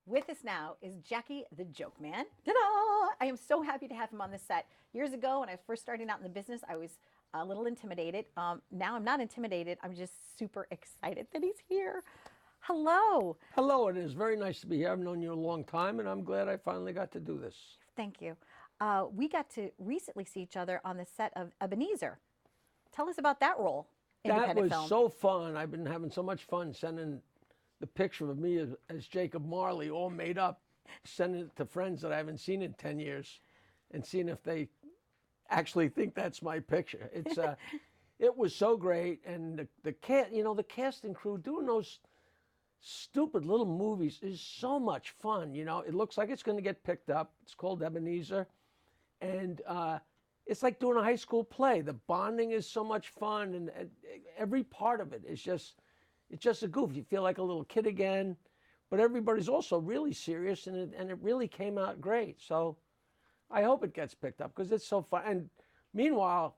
With us now is Jackie the Joke Man. Ta-da! I am so happy to have him on the set. Years ago, when I was first starting out in the business, I was a little intimidated. Now I'm not intimidated. I'm just super excited that he's here. Hello. Hello, it is very nice to be here. I've known you a long time, and I'm glad I finally got to do this. Thank you. We got to recently see each other on the set of Ebenezer. Tell us about that role. That was film. so fun. I've been having so much fun sending the picture of me as Jacob Marley, all made up, sending it to friends that I haven't seen in 10 years, and seeing if they actually think that's my picture. It's it was so great, and the cast and crew doing those stupid little movies is so much fun. You know, it looks like it's going to get picked up. It's called Ebenezer, and it's like doing a high school play. The bonding is so much fun, and every part of it is it's just a goof. You feel like a little kid again, but everybody's also really serious, and it really came out great. So I hope it gets picked up because it's so fun. And meanwhile,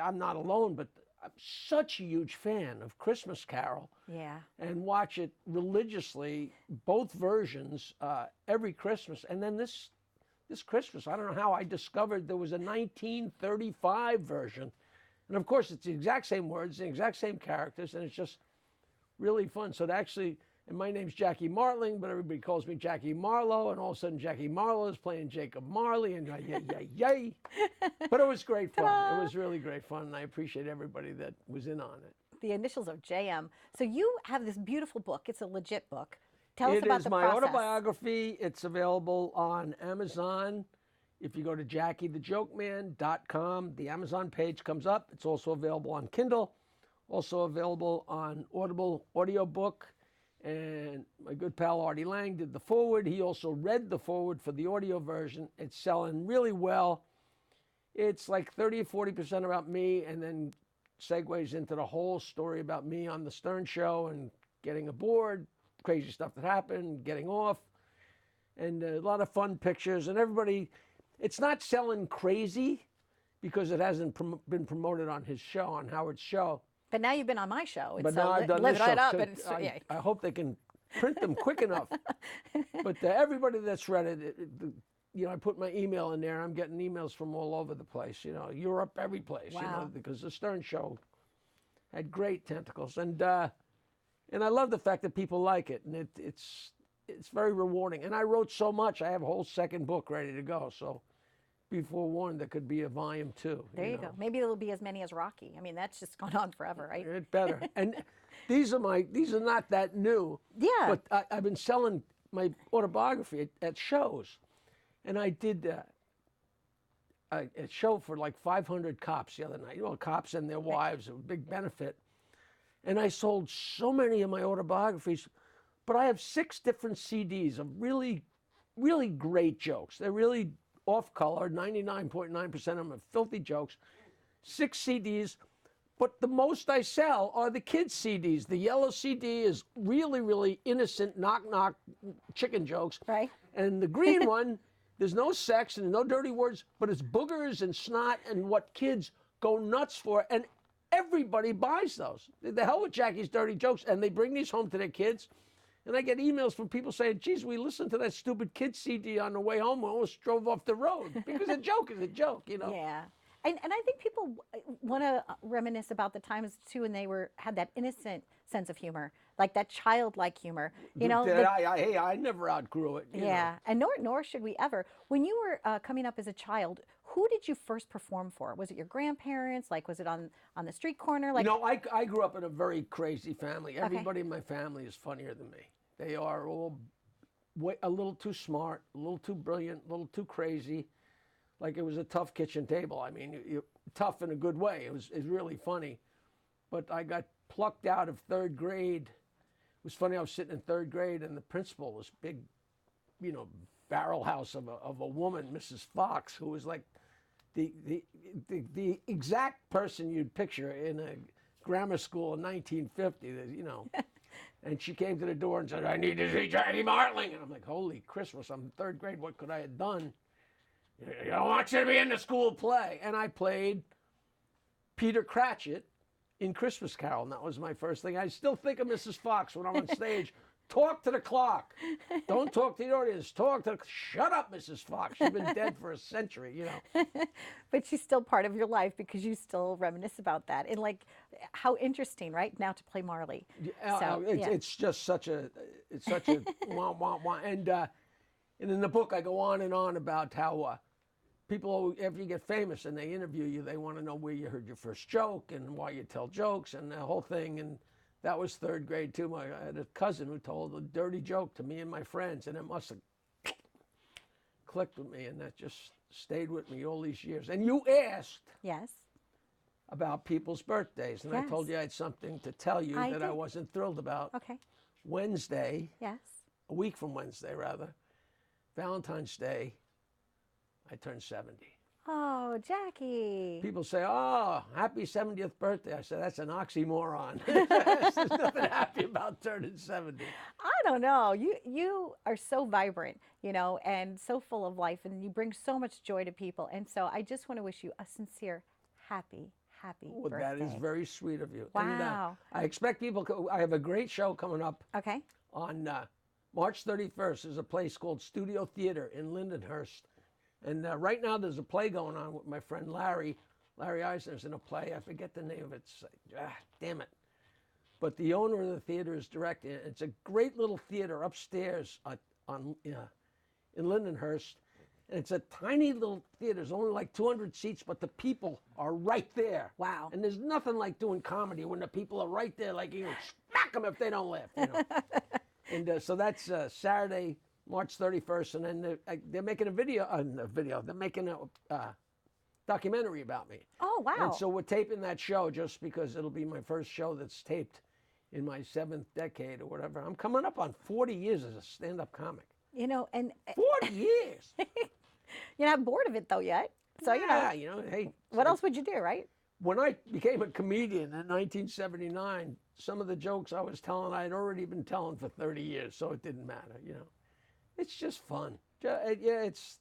I'm not alone, but I'm such a huge fan of Christmas Carol. Yeah. And watch it religiously, both versions, every Christmas. And then this Christmas, I don't know how I discovered there was a 1935 version. And of course, it's the exact same words, the exact same characters, and it's just really fun. So and my name's Jackie Martling, but everybody calls me Jackie Marlowe, and all of a sudden Jackie Marlowe is playing Jacob Marley, and yay. But it was great fun. Ta-da! It was really great fun, and I appreciate everybody that was in on it. The initials of JM. So you have this beautiful book. It's a legit book. Tell us about the process. It is my autobiography. It's available on Amazon. If you go to JackieTheJokeman.com, the Amazon page comes up. It's also available on Kindle, also available on Audible audiobook. And my good pal Artie Lang did the foreword. He also read the foreword for the audio version. It's selling really well. It's like 30 or 40% about me, and then segues into the whole story about me on the Stern Show and getting aboard, crazy stuff that happened, getting off, and a lot of fun pictures. And everybody, it's not selling crazy because it hasn't been promoted on his show, on Howard's show. But now you've been on my show. But now I've done live this right show. up. So And I hope they can print them quick enough. But everybody that's read it, I put my email in there. I'm getting emails from all over the place. Europe, every place. Wow. Because the Stern Show had great tentacles, and I love the fact that people like it, and it's very rewarding. And I wrote so much. I have a whole second book ready to go. So be forewarned, there could be a volume 2. There you go. Maybe there'll be as many as Rocky. I mean, that's just gone on forever, right? It better. And these are not that new. Yeah. But I've been selling my autobiography at shows, and I did a show for like 500 cops the other night. Cops and their wives, a big benefit. And I sold so many of my autobiographies, but I have 6 different CDs of really, really great jokes. They're really off-color, 99.9% of them are filthy jokes. 6 CDs, but the most I sell are the kids' CDs. The yellow CD is really, really innocent, knock-knock chicken jokes. Right. And the green one, there's no sex and no dirty words, but it's boogers and snot and what kids go nuts for. And everybody buys those. The hell with Jackie's dirty jokes. And they bring these home to their kids. And I get emails from people saying, geez, we listened to that stupid kids CD on the way home. We almost drove off the road. Because a joke is a joke, Yeah. And I think people want to reminisce about the times, too, when they had that innocent sense of humor, like that childlike humor. I never outgrew it. Yeah, and nor should we ever. When you were coming up as a child, who did you first perform for? Was it your grandparents? Like, was it on the street corner? Like, I grew up in a very crazy family. Everybody in my family is funnier than me. They are all a little too smart, a little too brilliant, a little too crazy. Like it was a tough kitchen table. I mean, tough in a good way. It was really funny. But I got plucked out of 3rd grade. It was funny, I was sitting in 3rd grade, and the principal was big, barrel house of a woman, Mrs. Fox, who was like the exact person you'd picture in a grammar school in 1950, And she came to the door and said, I need to see Jackie Martling. And I'm like, holy Christmas, I'm in 3rd grade. What could I have done? I want you to be in the school play. And I played Peter Cratchit in Christmas Carol. And that was my first thing. I still think of Mrs. Fox when I'm on stage Talk to the clock. Don't talk to the audience. Talk to. Shut up, Mrs. Fox. She's been dead for a century. You know. But she's still part of your life because you still reminisce about that. And like, how interesting, right? Now to play Marley. So, it's just such a, wah, wah, wah. And in the book, I go on and on about how people, after you get famous and they interview you, they want to know where you heard your first joke and why you tell jokes and the whole thing. And that was third grade too. I had a cousin who told a dirty joke to me and my friends, and it must have clicked with me, and that just stayed with me all these years. And you asked yes. about people's birthdays, and Yes. I told you I had something to tell you I that I did. wasn't thrilled about. Okay. Wednesday, Yes. a week from Wednesday rather, Valentine's Day, I turned 70. Oh, Jackie. People say, "Oh, happy 70th birthday." I said, "That's an oxymoron." There's nothing happy about turning 70. I don't know. You are so vibrant, you know, and so full of life, and you bring so much joy to people. And so I just want to wish you a sincere, happy Well, birthday. that is very sweet of you. Wow. And, I expect people. I have a great show coming up Okay. on March 31st. There's a place called Studio Theater in Lindenhurst. And right now there's a play going on with my friend Larry. Larry Eisner's in a play. I forget the name of it. Damn it. But the owner of the theater is directing it. It's a great little theater upstairs in Lindenhurst. And it's a tiny little theater. There's only like 200 seats, but the people are right there. Wow. And there's nothing like doing comedy when the people are right there, like you can smack them if they don't laugh. You know? And so that's Saturday, March 31st, and then they're making a video. They're making a documentary about me. Oh, wow. And so we're taping that show just because it'll be my first show that's taped in my 7th decade or whatever. I'm coming up on 40 years as a stand-up comic. You know, and 40 years. you're not bored of it though yet. So Yeah, you know, hey. what else would you do, right? When I became a comedian in 1979, some of the jokes I was telling I had already been telling for 30 years, so it didn't matter, you know. It's just fun. Yeah, it's.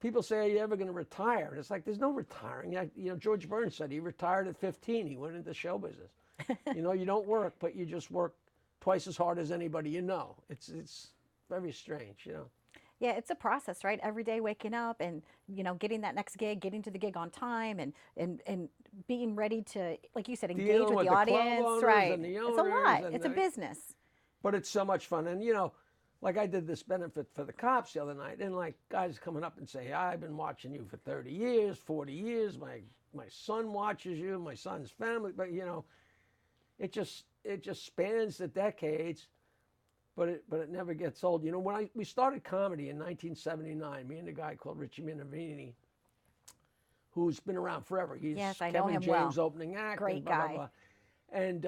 People say, "Are you ever going to retire?" And it's like, there's no retiring. George Burns said he retired at 15. He went into show business. You don't work, but you just work twice as hard as anybody you know. It's very strange, you know. Yeah, it's a process, right? Every day waking up and, getting that next gig, getting to the gig on time and being ready to, like you said, engage Dealing with the with the club audience, owners right? and the It's a owners lot. and It's a business. But it's so much fun. And, like I did this benefit for the cops the other night, and like guys coming up and say, "I've been watching you for 30 years, 40 years. My son watches you, my son's family." But it just spans the decades, but it never gets old. When we started comedy in 1979, me and a guy called Richie Minervini, who's been around forever. He's Yes, I know Kevin him James' well. opening act. Great and blah, guy. blah, blah. And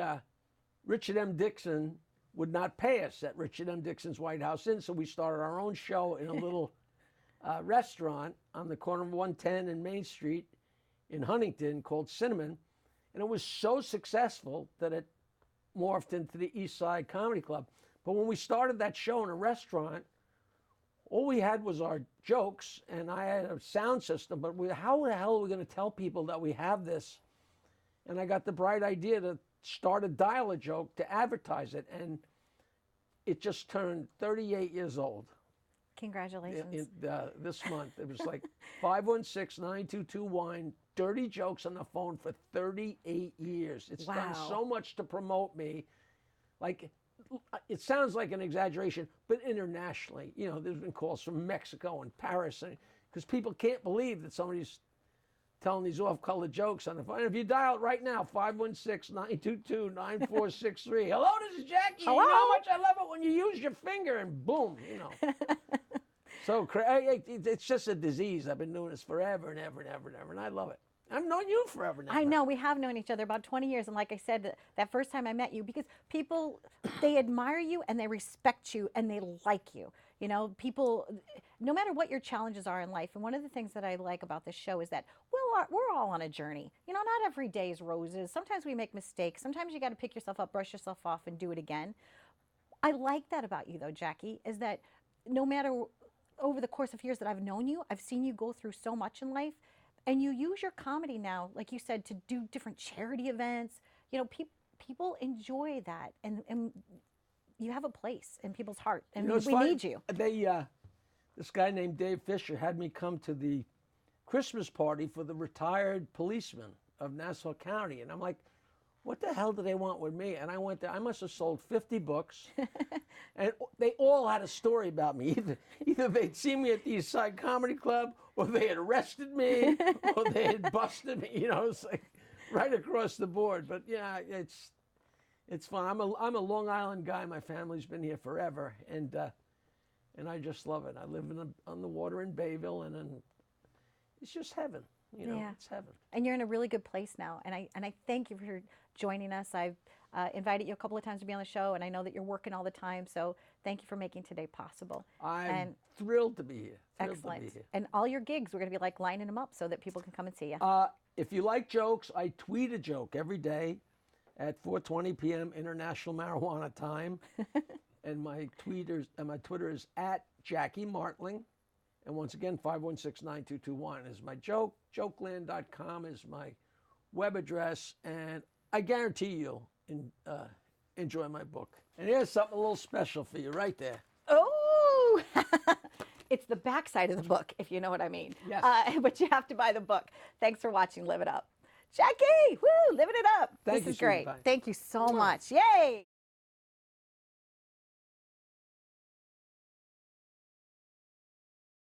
Richard M. Dixon would not pay us at Richard M. Dixon's White House Inn, so we started our own show in a little restaurant on the corner of 110 and Main Street in Huntington called Cinnamon. And it was so successful that it morphed into the East Side Comedy Club. But when we started that show in a restaurant, all we had was our jokes, and I had a sound system, but how the hell are we going to tell people that we have this? And I got the bright idea to start a dial-a-joke to advertise it, and it just turned 38 years old. Congratulations. This month. It was like 516-922-WINE, dirty jokes on the phone for 38 years. It's done Wow. so much to promote me. Like, it sounds like an exaggeration, but internationally, there's been calls from Mexico and Paris, because people can't believe that somebody's telling these off-color jokes on the phone. And if you dial it right now, 516-922-9463. Hello, this is Jackie. Hello? You know how much I love it when you use your finger and boom, So it's just a disease. I've been doing this forever and ever and ever and ever, and I love it. I've known you forever now. I know, we have known each other about 20 years. And like I said, that first time I met you, because people, they admire you and they respect you and they like you. People, no matter what your challenges are in life. And one of the things that I like about this show is that we're all on a journey. Not every day is roses. Sometimes we make mistakes. Sometimes you got to pick yourself up, brush yourself off, and do it again. I like that about you, though, Jackie, is that no matter over the course of years that I've known you, I've seen you go through so much in life. And you use your comedy now, like you said, to do different charity events. People enjoy that. And you have a place in people's heart, and It's we funny, need you. This guy named Dave Fisher had me come to the Christmas party for the retired policeman of Nassau County. And I'm like, what the hell do they want with me? And I went there. I must have sold 50 books. And they all had a story about me. Either they'd seen me at the East Side Comedy Club, or they had arrested me, or they had busted me. It's like right across the board. But yeah, it's fun. I'm a Long Island guy. My family's been here forever, and I just love it. I live on the water in Bayville, and it's just heaven. It's heaven. And you're in a really good place now. And I thank you for joining us. I've invited you a couple of times to be on the show, and I know that you're working all the time. So thank you for making today possible. I'm thrilled to be here. Excellent. And all your gigs, we're going to be like lining them up so that people can come and see you. If you like jokes, I tweet a joke every day at 4:20 p.m. International Marijuana Time. And my Twitter is at Jackie Martling. And once again, 516-9221 is my joke. Jokeland.com is my web address. And I guarantee you'll enjoy my book. And here's something a little special for you right there. Oh! It's the backside of the book, if you know what I mean. Yes. But you have to buy the book. Thanks for watching Live It Up. Jackie, woo, living it up. Thank This you, is great. sweetie pie. Thank you so much. Yay!